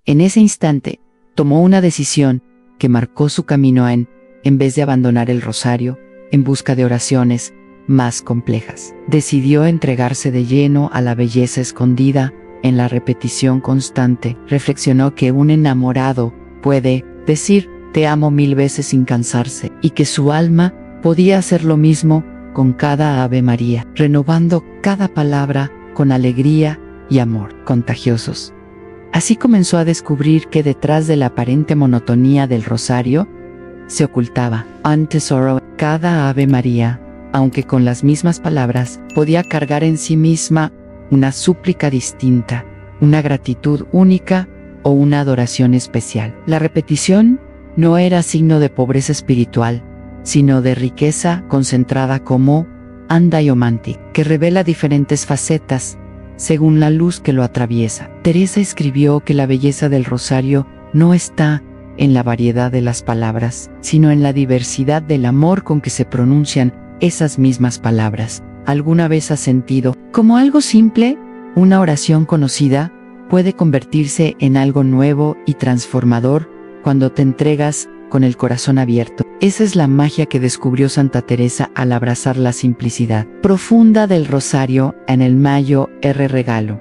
En ese instante, tomó una decisión que marcó su camino en vez de abandonar el rosario, en busca de oraciones más complejas. Decidió entregarse de lleno a la belleza escondida en la repetición constante. Reflexionó que un enamorado puede decir te amo 1000 veces sin cansarse, y que su alma podía hacer lo mismo con cada Ave María, renovando cada palabra con alegría y amor contagiosos. Así comenzó a descubrir que detrás de la aparente monotonía del rosario se ocultaba un tesoro. Cada Ave María, aunque con las mismas palabras, podía cargar en sí misma una súplica distinta, una gratitud única o una adoración especial. La repetición no era signo de pobreza espiritual, sino de riqueza concentrada como Diamante, que revela diferentes facetas según la luz que lo atraviesa. Teresa escribió que la belleza del rosario no está en la variedad de las palabras, sino en la diversidad del amor con que se pronuncian esas mismas palabras. ¿Alguna vez has sentido como algo simple, una oración conocida, puede convertirse en algo nuevo y transformador cuando te entregas con el corazón abierto? Esa es la magia que descubrió Santa Teresa al abrazar la simplicidad profunda del rosario. En el mayor regalo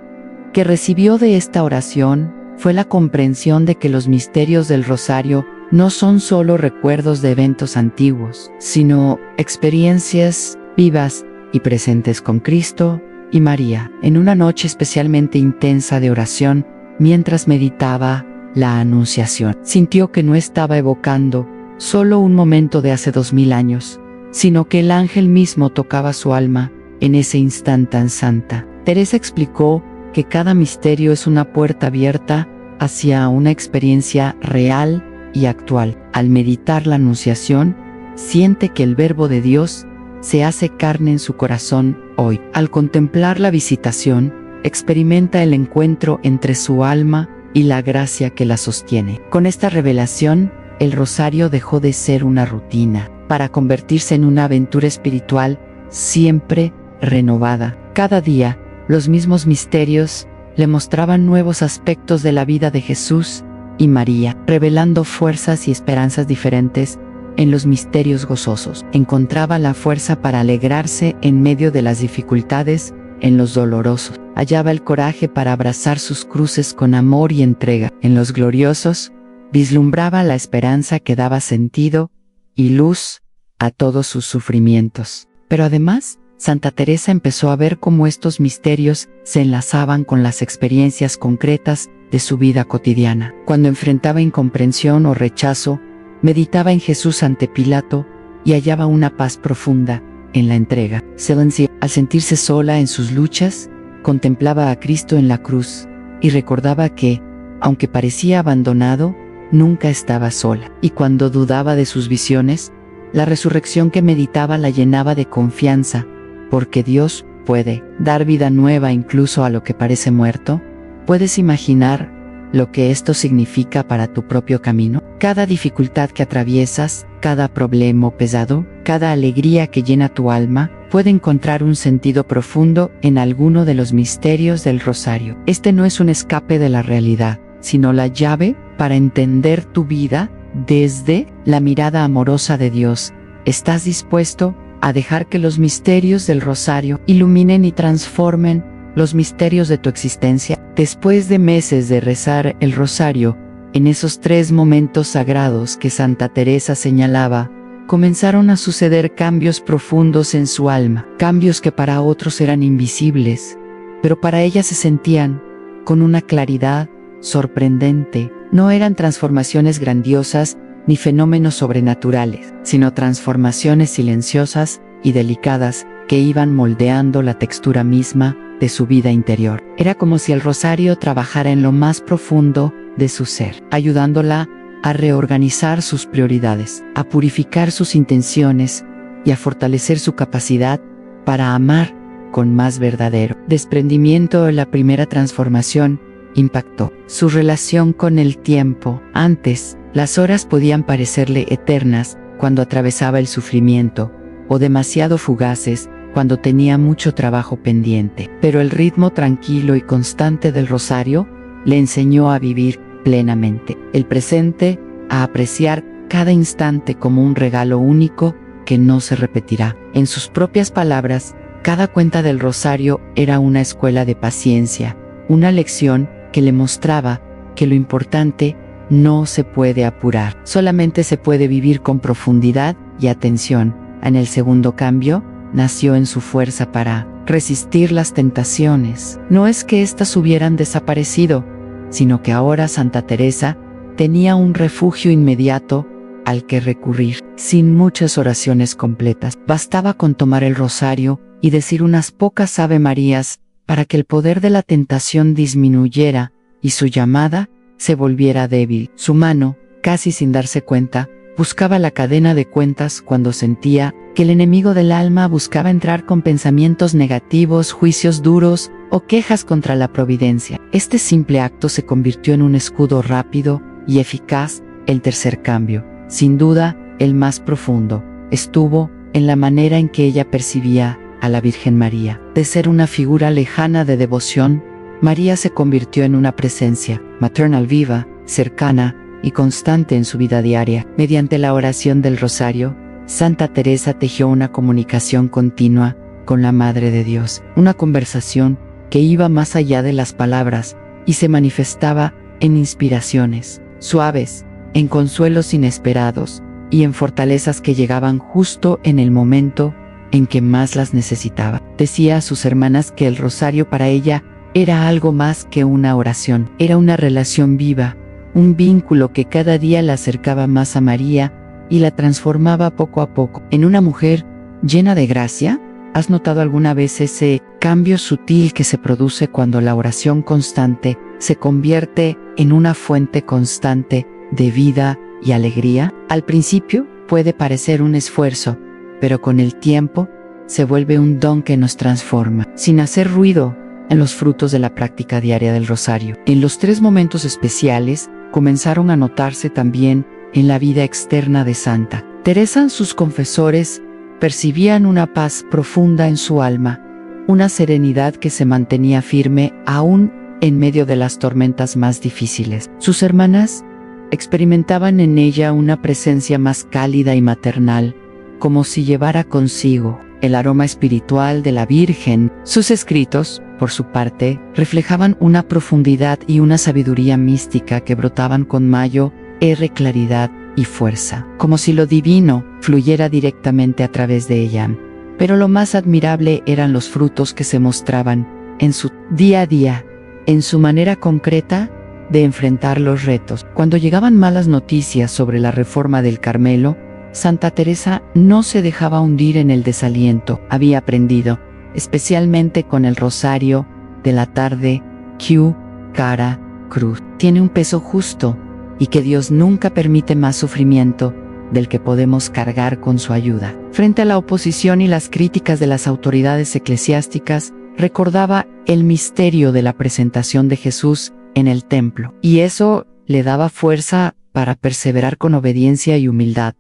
que recibió de esta oración fue la comprensión de que los misterios del rosario no son solo recuerdos de eventos antiguos, sino experiencias vivas y presentes con Cristo y María. En una noche especialmente intensa de oración, mientras meditaba la Anunciación, sintió que no estaba evocando solo un momento de hace 2000 años, sino que el ángel mismo tocaba su alma en ese instante tan santa. Teresa explicó que cada misterio es una puerta abierta hacia una experiencia real y actual. Al meditar la Anunciación, siente que el Verbo de Dios se hace carne en su corazón hoy. Al contemplar la Visitación, experimenta el encuentro entre su alma y la gracia que la sostiene. Con esta revelación, el rosario dejó de ser una rutina para convertirse en una aventura espiritual siempre renovada. Cada día, los mismos misterios le mostraban nuevos aspectos de la vida de Jesús y María, revelando fuerzas y esperanzas diferentes en los misterios gozosos. Encontraba la fuerza para alegrarse en medio de las dificultades, en los dolorosos. Hallaba el coraje para abrazar sus cruces con amor y entrega. En los gloriosos, vislumbraba la esperanza que daba sentido y luz a todos sus sufrimientos. Pero además, Santa Teresa empezó a ver cómo estos misterios se enlazaban con las experiencias concretas de su vida cotidiana. Cuando enfrentaba incomprensión o rechazo, meditaba en Jesús ante Pilato y hallaba una paz profunda en la entrega. Al sentirse sola en sus luchas, contemplaba a Cristo en la cruz y recordaba que, aunque parecía abandonado, nunca estaba sola. Y cuando dudaba de sus visiones, la resurrección que meditaba la llenaba de confianza, porque Dios puede dar vida nueva incluso a lo que parece muerto. ¿Puedes imaginar lo que esto significa para tu propio camino? Cada dificultad que atraviesas, cada problema pesado, cada alegría que llena tu alma, puede encontrar un sentido profundo en alguno de los misterios del rosario. Este no es un escape de la realidad, sino la llave para entender tu vida desde la mirada amorosa de Dios. ¿Estás dispuesto a dejar que los misterios del rosario iluminen y transformen los misterios de tu existencia? Después de meses de rezar el rosario, en esos 3 momentos sagrados que Santa Teresa señalaba, comenzaron a suceder cambios profundos en su alma, cambios que para otros eran invisibles, pero para ella se sentían con una claridad sorprendente. No eran transformaciones grandiosas ni fenómenos sobrenaturales, sino transformaciones silenciosas y delicadas que iban moldeando la textura misma de su vida interior. Era como si el rosario trabajara en lo más profundo de su ser, ayudándola a reorganizar sus prioridades, a purificar sus intenciones y a fortalecer su capacidad para amar con más verdadero desprendimiento. La primera transformación impactó su relación con el tiempo. Antes, las horas podían parecerle eternas cuando atravesaba el sufrimiento, o demasiado fugaces cuando tenía mucho trabajo pendiente. Pero el ritmo tranquilo y constante del rosario le enseñó a vivir plenamente el presente, a apreciar cada instante como un regalo único que no se repetirá. En sus propias palabras, cada cuenta del rosario era una escuela de paciencia, una lección que le mostraba que lo importante no se puede apurar, solamente se puede vivir con profundidad y atención. En el segundo cambio, nació en su fuerza para resistir las tentaciones. No es que éstas hubieran desaparecido, sino que ahora Santa Teresa tenía un refugio inmediato al que recurrir, sin muchas oraciones completas. Bastaba con tomar el rosario y decir unas pocas Ave Marías para que el poder de la tentación disminuyera y su llamada se volviera débil. Su mano, casi sin darse cuenta, buscaba la cadena de cuentas cuando sentía que el enemigo del alma buscaba entrar con pensamientos negativos, juicios duros o quejas contra la providencia. Este simple acto se convirtió en un escudo rápido y eficaz. El tercer cambio, sin duda el más profundo, estuvo en la manera en que ella percibía a la Virgen María. De ser una figura lejana de devoción, María se convirtió en una presencia maternal viva, cercana y constante en su vida diaria. Mediante la oración del rosario, Santa Teresa tejió una comunicación continua con la Madre de Dios, una conversación que iba más allá de las palabras y se manifestaba en inspiraciones suaves, en consuelos inesperados y en fortalezas que llegaban justo en el momento en que más las necesitaba. Decía a sus hermanas que el rosario para ella era algo más que una oración, era una relación viva, un vínculo que cada día la acercaba más a María y la transformaba poco a poco en una mujer llena de gracia. ¿Has notado alguna vez ese cambio sutil que se produce cuando la oración constante se convierte en una fuente constante de vida y alegría? Al principio puede parecer un esfuerzo, pero con el tiempo se vuelve un don que nos transforma, sin hacer ruido, en los frutos de la práctica diaria del rosario. En los 3 momentos especiales comenzaron a notarse también en la vida externa de Santa Teresa. Sus confesores percibían una paz profunda en su alma, una serenidad que se mantenía firme aún en medio de las tormentas más difíciles. Sus hermanas experimentaban en ella una presencia más cálida y maternal, como si llevara consigo el aroma espiritual de la Virgen. Sus escritos, por su parte, reflejaban una profundidad y una sabiduría mística que brotaban con mayor claridad y fuerza, como si lo divino fluyera directamente a través de ella. Pero lo más admirable eran los frutos que se mostraban en su día a día, en su manera concreta de enfrentar los retos. Cuando llegaban malas noticias sobre la reforma del Carmelo, Santa Teresa no se dejaba hundir en el desaliento. Había aprendido, especialmente con el rosario de la tarde, que cada cruz tiene un peso justo y que Dios nunca permite más sufrimiento del que podemos cargar con su ayuda. Frente a la oposición y las críticas de las autoridades eclesiásticas, recordaba el misterio de la presentación de Jesús en el templo, y eso le daba fuerza para perseverar con obediencia y humildad.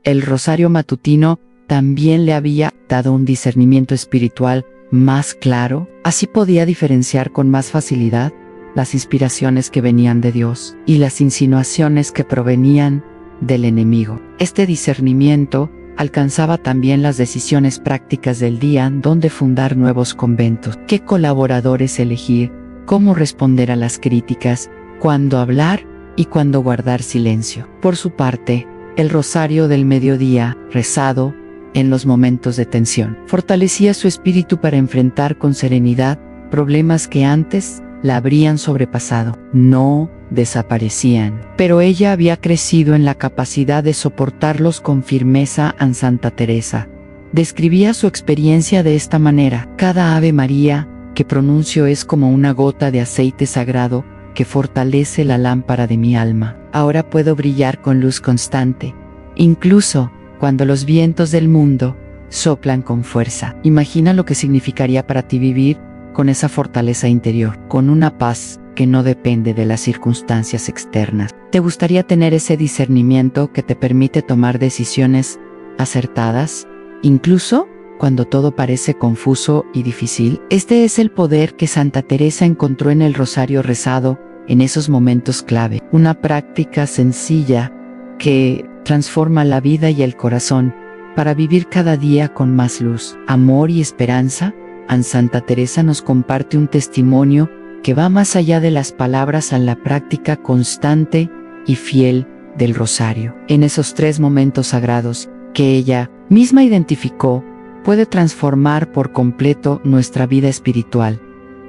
El rosario matutino también le había dado un discernimiento espiritual más claro, así podía diferenciar con más facilidad las inspiraciones que venían de Dios y las insinuaciones que provenían del enemigo. Este discernimiento alcanzaba también las decisiones prácticas del día, dónde fundar nuevos conventos, qué colaboradores elegir, cómo responder a las críticas, cuándo hablar y cuándo guardar silencio. Por su parte, el rosario del mediodía, rezado en los momentos de tensión, fortalecía su espíritu para enfrentar con serenidad problemas que antes la habrían sobrepasado. No desaparecían, pero ella había crecido en la capacidad de soportarlos con firmeza. En Santa Teresa describía su experiencia de esta manera: cada Ave María que pronuncio es como una gota de aceite sagrado que fortalece la lámpara de mi alma. Ahora puedo brillar con luz constante, incluso cuando los vientos del mundo soplan con fuerza. Imagina lo que significaría para ti vivir con esa fortaleza interior, con una paz que no depende de las circunstancias externas. ¿Te gustaría tener ese discernimiento que te permite tomar decisiones acertadas, incluso cuando todo parece confuso y difícil? Este es el poder que Santa Teresa encontró en el rosario rezado en esos momentos clave. Una práctica sencilla que transforma la vida y el corazón para vivir cada día con más luz, amor y esperanza. Santa Teresa nos comparte un testimonio que va más allá de las palabras a la práctica constante y fiel del rosario. En esos 3 momentos sagrados que ella misma identificó, puede transformar por completo nuestra vida espiritual.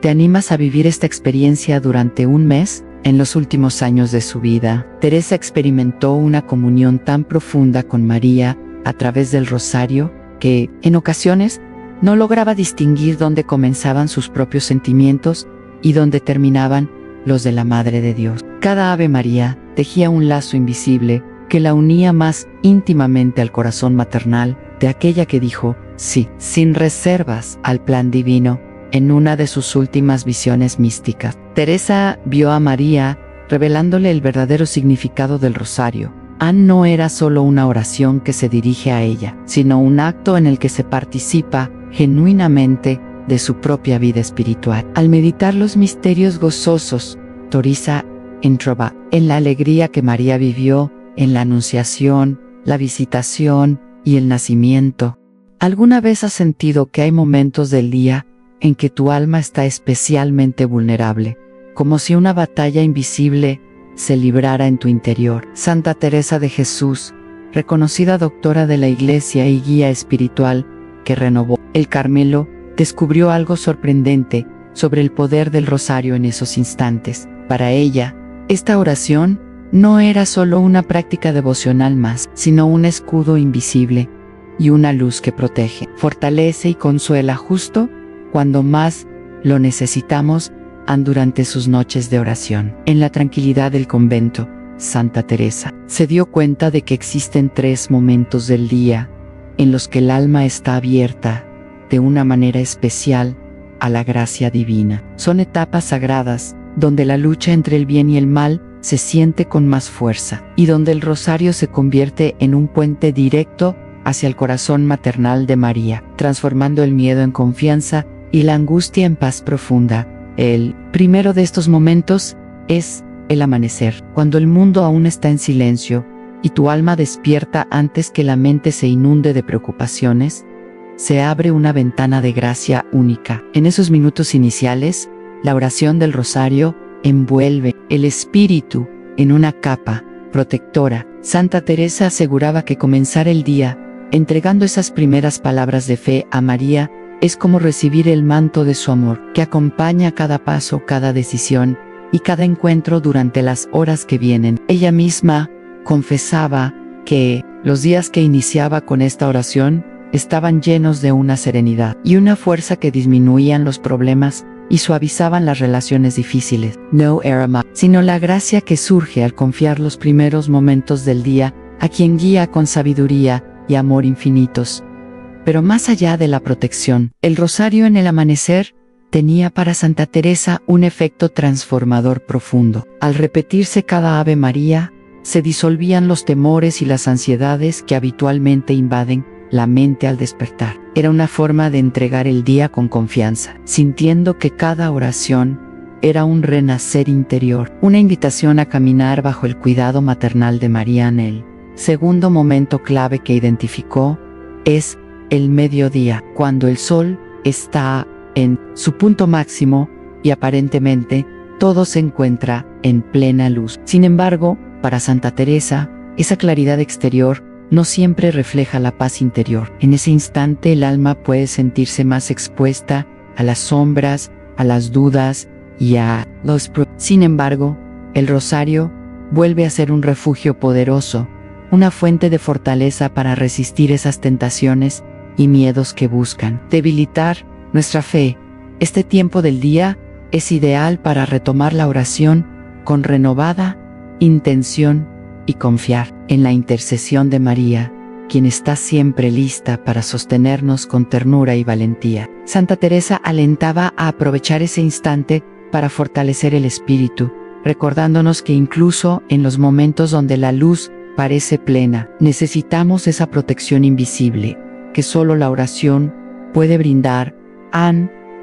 ¿Te animas a vivir esta experiencia durante un mes? En los últimos años de su vida, Teresa experimentó una comunión tan profunda con María a través del rosario que, en ocasiones, no lograba distinguir dónde comenzaban sus propios sentimientos y dónde terminaban los de la Madre de Dios. Cada Ave María tejía un lazo invisible que la unía más íntimamente al corazón maternal de aquella que dijo sí, sin reservas, al plan divino. En una de sus últimas visiones místicas, Teresa vio a María revelándole el verdadero significado del rosario. No era solo una oración que se dirige a ella, sino un acto en el que se participa genuinamente de su propia vida espiritual. Al meditar los misterios gozosos, Teresa entró en la alegría que María vivió en la Anunciación, la Visitación y el Nacimiento. ¿Alguna vez has sentido que hay momentos del día en que tu alma está especialmente vulnerable, como si una batalla invisible se librara en tu interior? Santa Teresa de Jesús, reconocida doctora de la Iglesia y guía espiritual que renovó el Carmelo, descubrió algo sorprendente sobre el poder del rosario en esos instantes. Para ella, esta oración no era solo una práctica devocional más, sino un escudo invisible y una luz que protege, fortalece y consuela justo cuando más lo necesitamos durante sus noches de oración. En la tranquilidad del convento, Santa Teresa se dio cuenta de que existen 3 momentos del día en los que el alma está abierta de una manera especial a la gracia divina. Son etapas sagradas donde la lucha entre el bien y el mal se siente con más fuerza y donde el rosario se convierte en un puente directo hacia el corazón maternal de María, transformando el miedo en confianza y la angustia en paz profunda. El primero de estos momentos es el amanecer, cuando el mundo aún está en silencio y tu alma despierta antes que la mente se inunde de preocupaciones. Se abre una ventana de gracia única. En esos minutos iniciales, la oración del rosario envuelve el espíritu en una capa protectora. Santa Teresa aseguraba que comenzar el día entregando esas primeras palabras de fe a María es como recibir el manto de su amor, que acompaña cada paso, cada decisión y cada encuentro durante las horas que vienen. Ella misma confesaba que los días que iniciaba con esta oración estaban llenos de una serenidad y una fuerza que disminuían los problemas y suavizaban las relaciones difíciles. No era más, sino la gracia que surge al confiar los primeros momentos del día a quien guía con sabiduría y amor infinitos. Pero más allá de la protección, el rosario en el amanecer tenía para Santa Teresa un efecto transformador profundo. Al repetirse cada Ave María, se disolvían los temores y las ansiedades que habitualmente invaden la mente al despertar. Era una forma de entregar el día con confianza, sintiendo que cada oración era un renacer interior, una invitación a caminar bajo el cuidado maternal de María. En el segundo momento clave que identificó es el mediodía, cuando el sol está en su punto máximo y aparentemente todo se encuentra en plena luz. Sin embargo, para Santa Teresa, esa claridad exterior no siempre refleja la paz interior. En ese instante el alma puede sentirse más expuesta a las sombras, a las dudas y a los problemas. Sin embargo, el rosario vuelve a ser un refugio poderoso, una fuente de fortaleza para resistir esas tentaciones y miedos que buscan debilitar nuestra fe. Este tiempo del día es ideal para retomar la oración con renovada intención y confiar en la intercesión de María, quien está siempre lista para sostenernos con ternura y valentía. Santa Teresa alentaba a aprovechar ese instante para fortalecer el espíritu, recordándonos que incluso en los momentos donde la luz parece plena, necesitamos esa protección invisible que solo la oración puede brindar.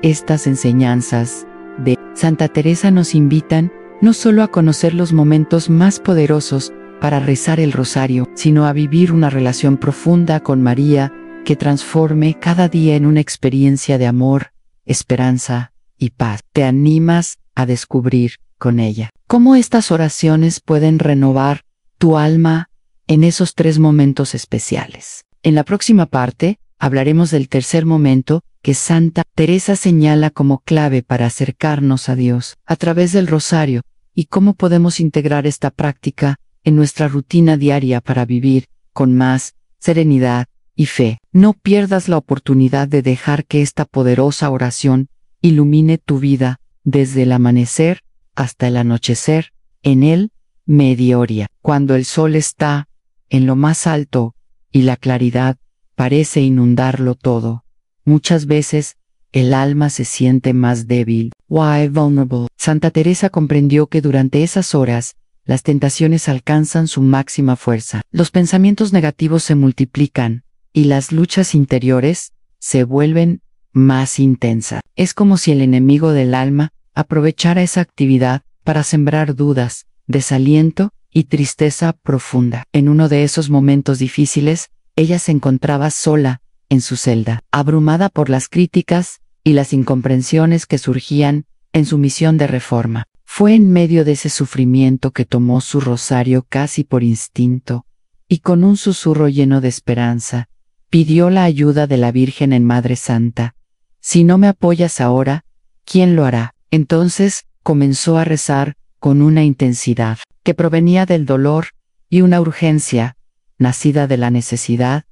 Estas enseñanzas de Santa Teresa nos invitan no solo a conocer los momentos más poderosos para rezar el rosario, sino a vivir una relación profunda con María que transforme cada día en una experiencia de amor, esperanza y paz. ¿Te animas a descubrir con ella cómo estas oraciones pueden renovar tu alma en esos 3 momentos especiales? En la próxima parte, hablaremos del tercer momento que Santa Teresa señala como clave para acercarnos a Dios a través del rosario y cómo podemos integrar esta práctica en nuestra rutina diaria para vivir con más serenidad y fe. No pierdas la oportunidad de dejar que esta poderosa oración ilumine tu vida desde el amanecer hasta el anochecer en el mediodía, cuando el sol está en lo más alto y la claridad parece inundarlo todo. Muchas veces el alma se siente más débil. Why vulnerable? Santa Teresa comprendió que durante esas horas las tentaciones alcanzan su máxima fuerza. Los pensamientos negativos se multiplican y las luchas interiores se vuelven más intensas. Es como si el enemigo del alma aprovechara esa actividad para sembrar dudas, desaliento y tristeza profunda. En uno de esos momentos difíciles, ella se encontraba sola en su celda, abrumada por las críticas y las incomprensiones que surgían en su misión de reforma. Fue en medio de ese sufrimiento que tomó su rosario casi por instinto, y con un susurro lleno de esperanza, pidió la ayuda de la Virgen en Madre Santa. Si no me apoyas ahora, ¿quién lo hará? Entonces comenzó a rezar con una intensidad que provenía del dolor y una urgencia, nacida de la necesidad.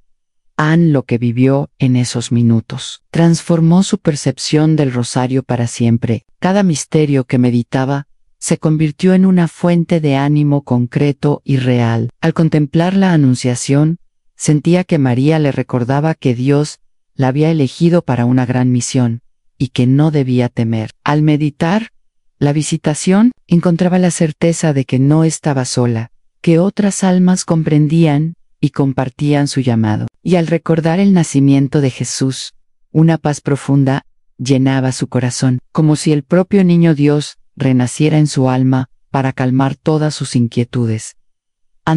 Lo que vivió en esos minutos transformó su percepción del rosario para siempre. Cada misterio que meditaba se convirtió en una fuente de ánimo concreto y real. Al contemplar la Anunciación, sentía que María le recordaba que Dios la había elegido para una gran misión, y que no debía temer. Al meditar la Visitación, encontraba la certeza de que no estaba sola, que otras almas comprendían y compartían su llamado. Y al recordar el nacimiento de Jesús, una paz profunda llenaba su corazón, como si el propio niño Dios renaciera en su alma para calmar todas sus inquietudes.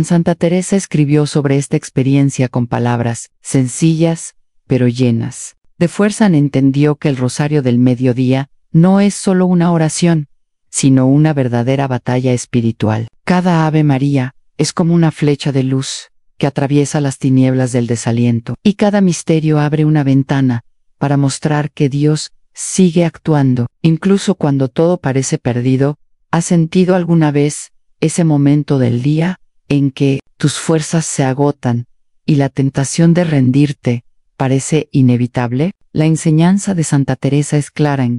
Santa Teresa escribió sobre esta experiencia con palabras sencillas, pero llenas de fuerza. Entendió que el rosario del mediodía no es solo una oración, sino una verdadera batalla espiritual. Cada Ave María es como una flecha de luz que atraviesa las tinieblas del desaliento, y cada misterio abre una ventana para mostrar que Dios sigue actuando, incluso cuando todo parece perdido. ¿Has sentido alguna vez ese momento del día en que tus fuerzas se agotan y la tentación de rendirte parece inevitable? La enseñanza de Santa Teresa es clara.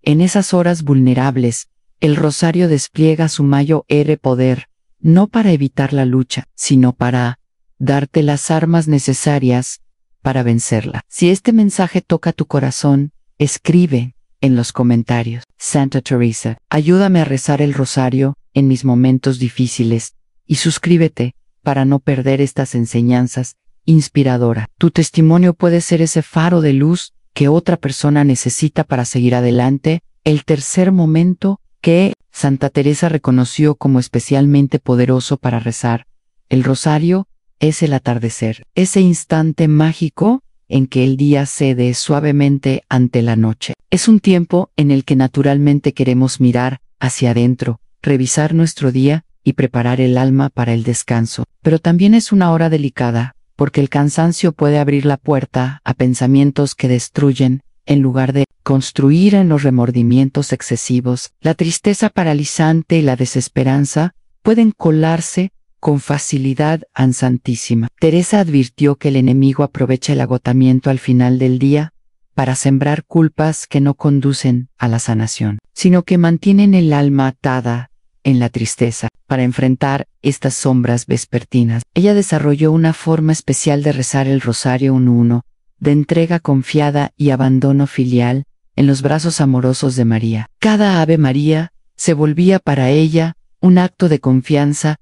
En esas horas vulnerables, el rosario despliega su mayor poder, no para evitar la lucha, sino para darte las armas necesarias para vencerla. Si este mensaje toca tu corazón, escribe en los comentarios: Santa Teresa, ayúdame a rezar el rosario en mis momentos difíciles, y suscríbete para no perder estas enseñanzas inspiradoras. Tu testimonio puede ser ese faro de luz que otra persona necesita para seguir adelante. El tercer momento que Santa Teresa reconoció como especialmente poderoso para rezar el rosario es el atardecer, ese instante mágico en que el día cede suavemente ante la noche. Es un tiempo en el que naturalmente queremos mirar hacia adentro, revisar nuestro día y preparar el alma para el descanso. Pero también es una hora delicada, porque el cansancio puede abrir la puerta a pensamientos que destruyen, en lugar de construir. En los remordimientos excesivos, la tristeza paralizante y la desesperanza pueden colarse con facilidad Santísima. Teresa advirtió que el enemigo aprovecha el agotamiento al final del día para sembrar culpas que no conducen a la sanación, sino que mantienen el alma atada en la tristeza. Para enfrentar estas sombras vespertinas, ella desarrolló una forma especial de rezar el rosario 1:1, de entrega confiada y abandono filial en los brazos amorosos de María. Cada Ave María se volvía para ella un acto de confianza.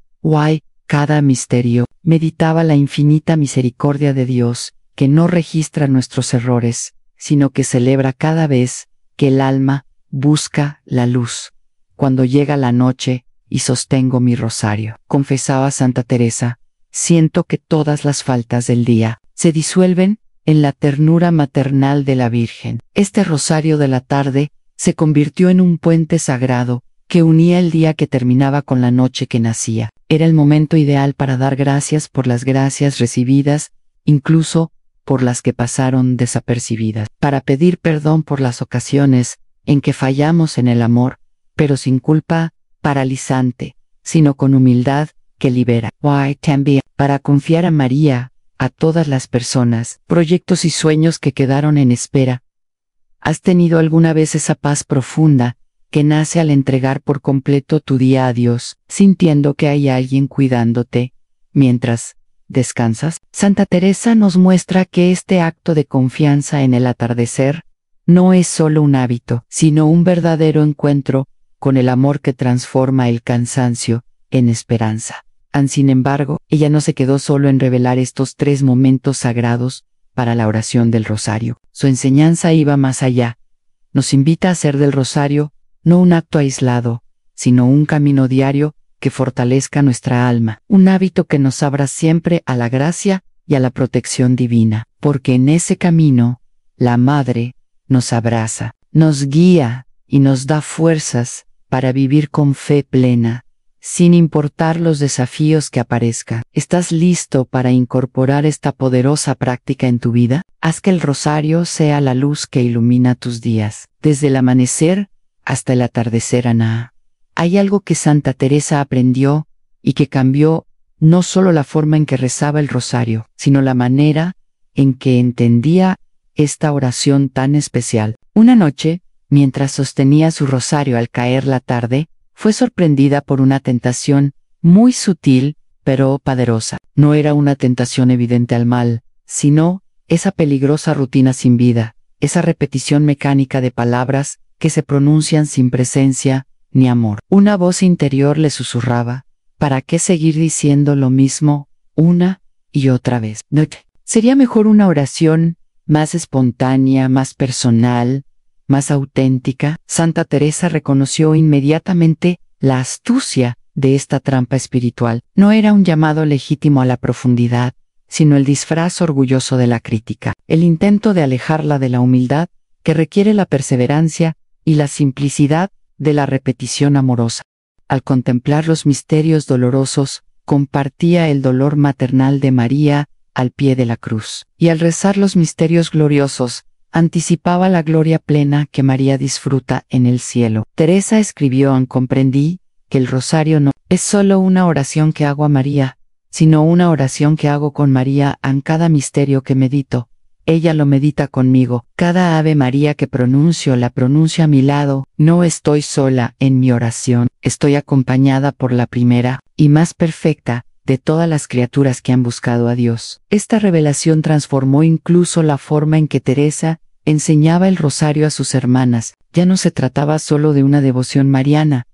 Cada misterio meditaba la infinita misericordia de Dios, que no registra nuestros errores, sino que celebra cada vez que el alma busca la luz. Cuando llega la noche, y sostengo mi rosario. Confesaba Santa Teresa, siento que todas las faltas del día se disuelven en la ternura maternal de la Virgen. Este rosario de la tarde se convirtió en un puente sagrado que unía el día que terminaba con la noche que nacía. Era el momento ideal para dar gracias por las gracias recibidas, incluso por las que pasaron desapercibidas, para pedir perdón por las ocasiones en que fallamos en el amor, pero sin culpa paralizante, sino con humildad que libera. También para confiar a María, a todas las personas, proyectos y sueños que quedaron en espera. ¿Has tenido alguna vez esa paz profunda que nace al entregar por completo tu día a Dios, sintiendo que hay alguien cuidándote mientras descansas? Santa Teresa nos muestra que este acto de confianza en el atardecer no es solo un hábito, sino un verdadero encuentro con el amor que transforma el cansancio en esperanza. Sin embargo, ella no se quedó solo en revelar estos 3 momentos sagrados para la oración del rosario. Su enseñanza iba más allá. Nos invita a hacer del rosario no un acto aislado, sino un camino diario que fortalezca nuestra alma, un hábito que nos abra siempre a la gracia y a la protección divina, porque en ese camino, la Madre nos abraza, nos guía y nos da fuerzas para vivir con fe plena, sin importar los desafíos que aparezcan. ¿Estás listo para incorporar esta poderosa práctica en tu vida? Haz que el rosario sea la luz que ilumina tus días, desde el amanecer hasta el atardecer. Hay algo que Santa Teresa aprendió y que cambió no solo la forma en que rezaba el rosario, sino la manera en que entendía esta oración tan especial. Una noche, mientras sostenía su rosario al caer la tarde, fue sorprendida por una tentación muy sutil pero poderosa. No era una tentación evidente al mal, sino esa peligrosa rutina sin vida, esa repetición mecánica de palabras que se pronuncian sin presencia ni amor. Una voz interior le susurraba, ¿para qué seguir diciendo lo mismo una y otra vez? Sería mejor una oración más espontánea, más personal, más auténtica. Santa Teresa reconoció inmediatamente la astucia de esta trampa espiritual. No era un llamado legítimo a la profundidad, sino el disfraz orgulloso de la crítica, el intento de alejarla de la humildad que requiere la perseverancia y la simplicidad de la repetición amorosa. Al contemplar los misterios dolorosos, compartía el dolor maternal de María al pie de la cruz, y al rezar los misterios gloriosos, anticipaba la gloria plena que María disfruta en el cielo. Teresa escribió: comprendí que el rosario no es solo una oración que hago a María, sino una oración que hago con María en cada misterio que medito. Ella lo medita conmigo. Cada Ave María que pronuncio la pronuncio a mi lado. No estoy sola en mi oración, estoy acompañada por la primera y más perfecta de todas las criaturas que han buscado a Dios. Esta revelación transformó incluso la forma en que Teresa enseñaba el rosario a sus hermanas. Ya no se trataba solo de una devoción mariana,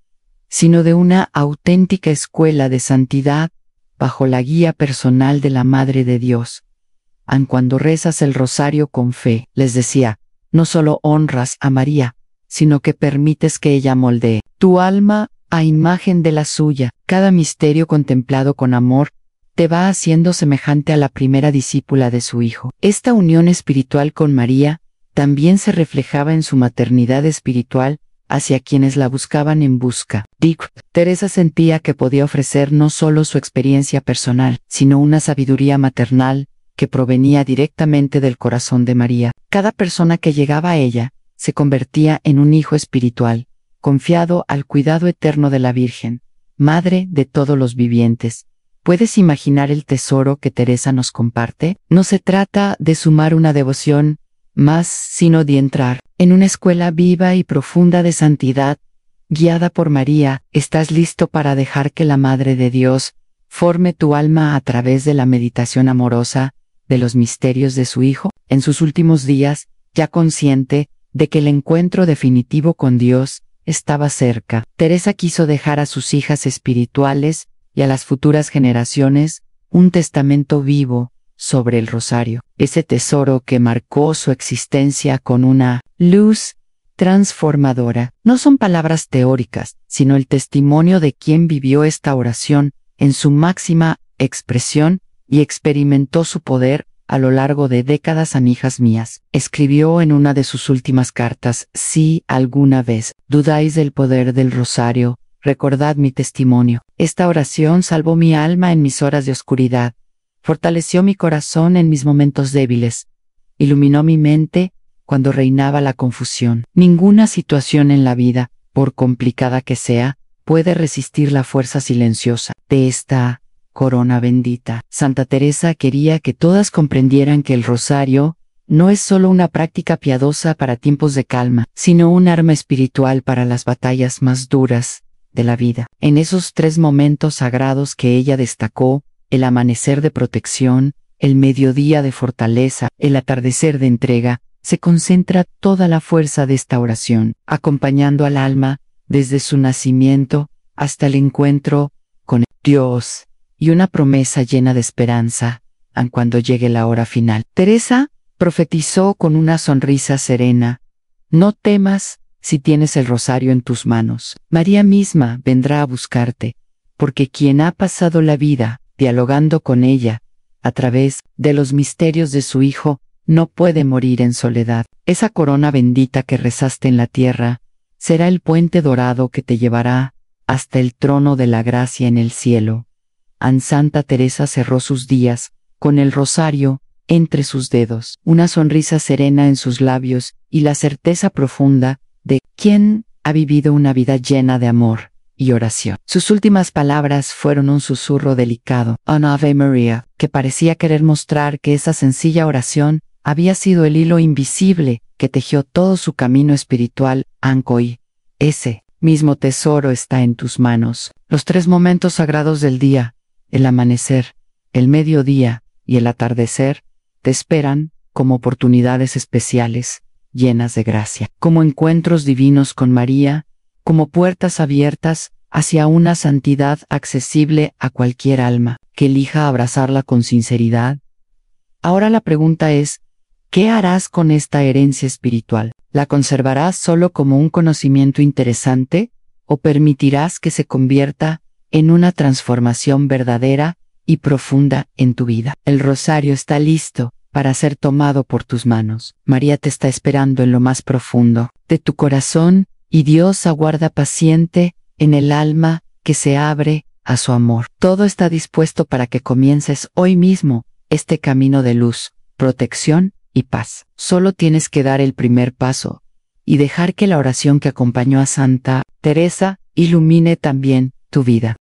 sino de una auténtica escuela de santidad bajo la guía personal de la Madre de Dios. Cuando rezas el rosario con fe, les decía, no solo honras a María, sino que permites que ella moldee tu alma a imagen de la suya. Cada misterio contemplado con amor te va haciendo semejante a la primera discípula de su Hijo. Esta unión espiritual con María también se reflejaba en su maternidad espiritual hacia quienes la buscaban en busca. Teresa sentía que podía ofrecer no solo su experiencia personal, sino una sabiduría maternal que provenía directamente del corazón de María. Cada persona que llegaba a ella se convertía en un hijo espiritual, confiado al cuidado eterno de la Virgen, Madre de todos los vivientes. ¿Puedes imaginar el tesoro que Teresa nos comparte? No se trata de sumar una devoción más, sino de entrar en una escuela viva y profunda de santidad, guiada por María. ¿Estás listo para dejar que la Madre de Dios forme tu alma a través de la meditación amorosa de los misterios de su Hijo? En sus últimos días, ya consciente de que el encuentro definitivo con Dios estaba cerca, Teresa quiso dejar a sus hijas espirituales y a las futuras generaciones un testamento vivo sobre el rosario, ese tesoro que marcó su existencia con una luz transformadora. No son palabras teóricas, sino el testimonio de quien vivió esta oración en su máxima expresión y experimentó su poder a lo largo de décadas. Amigas mías, escribió en una de sus últimas cartas: si alguna vez dudáis del poder del rosario, recordad mi testimonio. Esta oración salvó mi alma en mis horas de oscuridad, fortaleció mi corazón en mis momentos débiles, iluminó mi mente cuando reinaba la confusión. Ninguna situación en la vida, por complicada que sea, puede resistir la fuerza silenciosa de esta corona bendita. Santa Teresa quería que todas comprendieran que el rosario no es solo una práctica piadosa para tiempos de calma, sino un arma espiritual para las batallas más duras de la vida. En esos 3 momentos sagrados que ella destacó: el amanecer de protección, el mediodía de fortaleza, el atardecer de entrega, se concentra toda la fuerza de esta oración, acompañando al alma desde su nacimiento hasta el encuentro con Dios, y una promesa llena de esperanza, aun cuando llegue la hora final. Teresa profetizó con una sonrisa serena: no temas si tienes el rosario en tus manos. María misma vendrá a buscarte, porque quien ha pasado la vida dialogando con ella a través de los misterios de su Hijo no puede morir en soledad. Esa corona bendita que rezaste en la tierra será el puente dorado que te llevará hasta el trono de la gracia en el cielo. Santa Teresa cerró sus días con el rosario entre sus dedos, una sonrisa serena en sus labios y la certeza profunda de quien ha vivido una vida llena de amor y oración. Sus últimas palabras fueron un susurro delicado, un Ave María, que parecía querer mostrar que esa sencilla oración había sido el hilo invisible que tejió todo su camino espiritual. Hoy, ese mismo tesoro está en tus manos. Los 3 momentos sagrados del día, el amanecer, el mediodía y el atardecer, te esperan como oportunidades especiales, llenas de gracia, como encuentros divinos con María, como puertas abiertas hacia una santidad accesible a cualquier alma que elija abrazarla con sinceridad. Ahora la pregunta es: ¿qué harás con esta herencia espiritual? ¿La conservarás solo como un conocimiento interesante o permitirás que se convierta en una transformación verdadera y profunda en tu vida? El rosario está listo para ser tomado por tus manos. María te está esperando en lo más profundo de tu corazón, y Dios aguarda paciente en el alma que se abre a su amor. Todo está dispuesto para que comiences hoy mismo este camino de luz, protección y paz. Solo tienes que dar el primer paso y dejar que la oración que acompañó a Santa Teresa ilumine también tu vida.